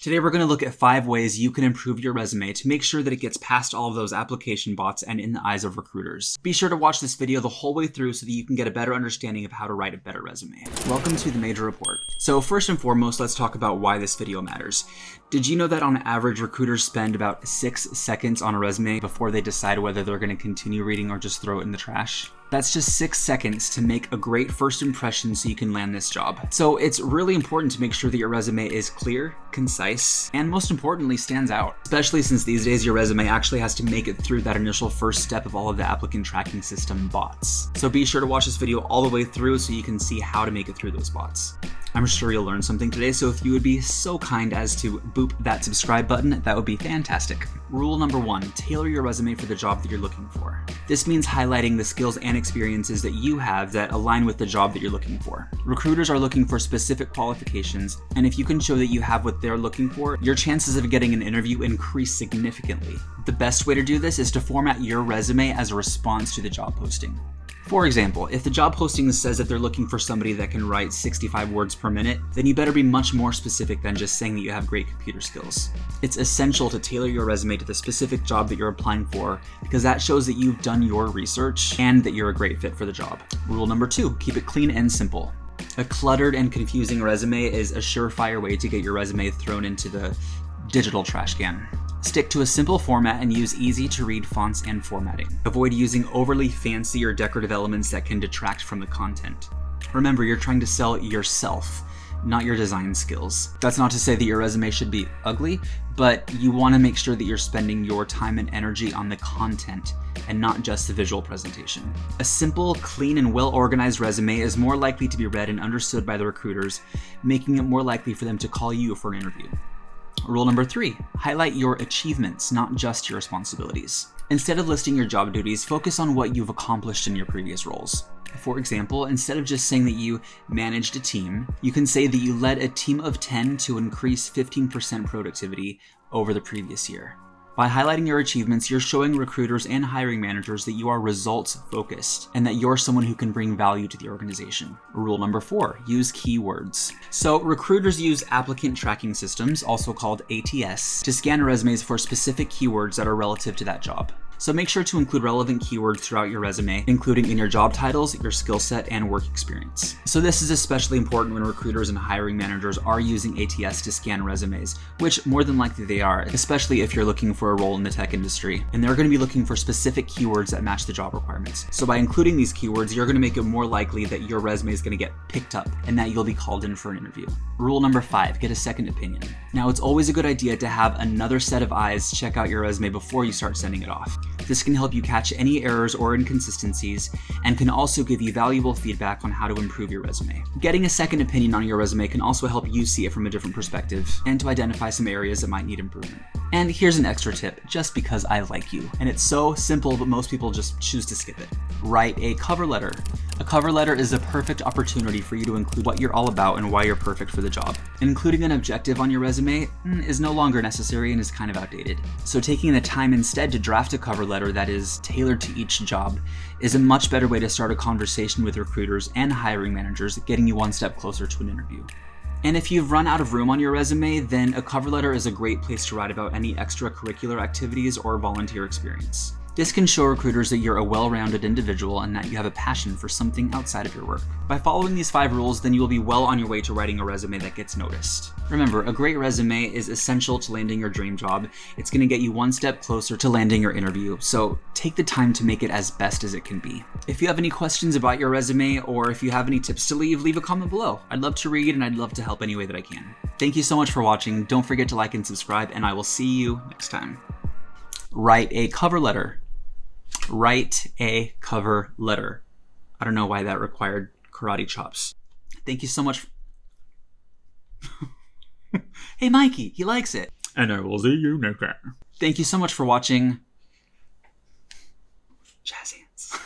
Today we're going to look at 5 ways you can improve your resume to make sure that it gets past all of those application bots and in the eyes of recruiters. Be sure to watch this video the whole way through so that you can get a better understanding of how to write a better resume. Welcome to the Major Report. So first and foremost, let's talk about why this video matters. Did you know that on average recruiters spend about 6 seconds on a resume before they decide whether they're going to continue reading or just throw it in the trash? That's just 6 seconds to make a great first impression so you can land this job. So it's really important to make sure that your resume is clear, concise, and most importantly, stands out. Especially since these days your resume actually has to make it through that initial first step of all of the applicant tracking system bots. So be sure to watch this video all the way through so you can see how to make it through those bots. I'm sure you'll learn something today, so if you would be so kind as to boop that subscribe button, that would be fantastic. Rule number 1, tailor your resume for the job that you're looking for. This means highlighting the skills and experiences that you have that align with the job that you're looking for. Recruiters are looking for specific qualifications, and if you can show that you have what they're looking for, your chances of getting an interview increase significantly. The best way to do this is to format your resume as a response to the job posting. For example, if the job posting says that they're looking for somebody that can write 65 words per minute, then you better be much more specific than just saying that you have great computer skills. It's essential to tailor your resume to the specific job that you're applying for because that shows that you've done your research and that you're a great fit for the job. Rule number 2, keep it clean and simple. A cluttered and confusing resume is a surefire way to get your resume thrown into the digital trash can. Stick to a simple format and use easy-to-read fonts and formatting. Avoid using overly fancy or decorative elements that can detract from the content. Remember, you're trying to sell yourself, not your design skills. That's not to say that your resume should be ugly, but you want to make sure that you're spending your time and energy on the content and not just the visual presentation. A simple, clean, and well-organized resume is more likely to be read and understood by the recruiters, making it more likely for them to call you for an interview. Rule number 3, highlight your achievements, not just your responsibilities. Instead of listing your job duties, focus on what you've accomplished in your previous roles. For example, instead of just saying that you managed a team, you can say that you led a team of 10 to increase 15% productivity over the previous year. By highlighting your achievements, you're showing recruiters and hiring managers that you are results-focused and that you're someone who can bring value to the organization. Rule number 4, use keywords. So recruiters use applicant tracking systems, also called ATS, to scan resumes for specific keywords that are relative to that job. So make sure to include relevant keywords throughout your resume, including in your job titles, your skill set, and work experience. So this is especially important when recruiters and hiring managers are using ATS to scan resumes, which more than likely they are, especially if you're looking for a role in the tech industry. And they're going to be looking for specific keywords that match the job requirements. So by including these keywords, you're going to make it more likely that your resume is going to get picked up and that you'll be called in for an interview. Rule number 5, get a second opinion. Now, it's always a good idea to have another set of eyes check out your resume before you start sending it off. This can help you catch any errors or inconsistencies and can also give you valuable feedback on how to improve your resume. Getting a second opinion on your resume can also help you see it from a different perspective and to identify some areas that might need improvement. And here's an extra tip, just because I like you. And it's so simple, but most people just choose to skip it. Write a cover letter. A cover letter is a perfect opportunity for you to include what you're all about and why you're perfect for the job. Including an objective on your resume is no longer necessary and is kind of outdated. So taking the time instead to draft a cover letter that is tailored to each job is a much better way to start a conversation with recruiters and hiring managers, getting you one step closer to an interview. And if you've run out of room on your resume, then a cover letter is a great place to write about any extracurricular activities or volunteer experience. This can show recruiters that you're a well-rounded individual and that you have a passion for something outside of your work. By following these 5 rules, then you will be well on your way to writing a resume that gets noticed. Remember, a great resume is essential to landing your dream job. It's going to get you one step closer to landing your interview, so take the time to make it as best as it can be. If you have any questions about your resume or if you have any tips to leave a comment below. I'd love to read and I'd love to help any way that I can. Thank you so much for watching. Don't forget to like and subscribe, and I will see you next time. Write a cover letter. Write a cover letter. I don't know why that required karate chops. Thank you so much. Hey, Mikey, he likes it. And I will see you next time. Thank you so much for watching. Jazz hands.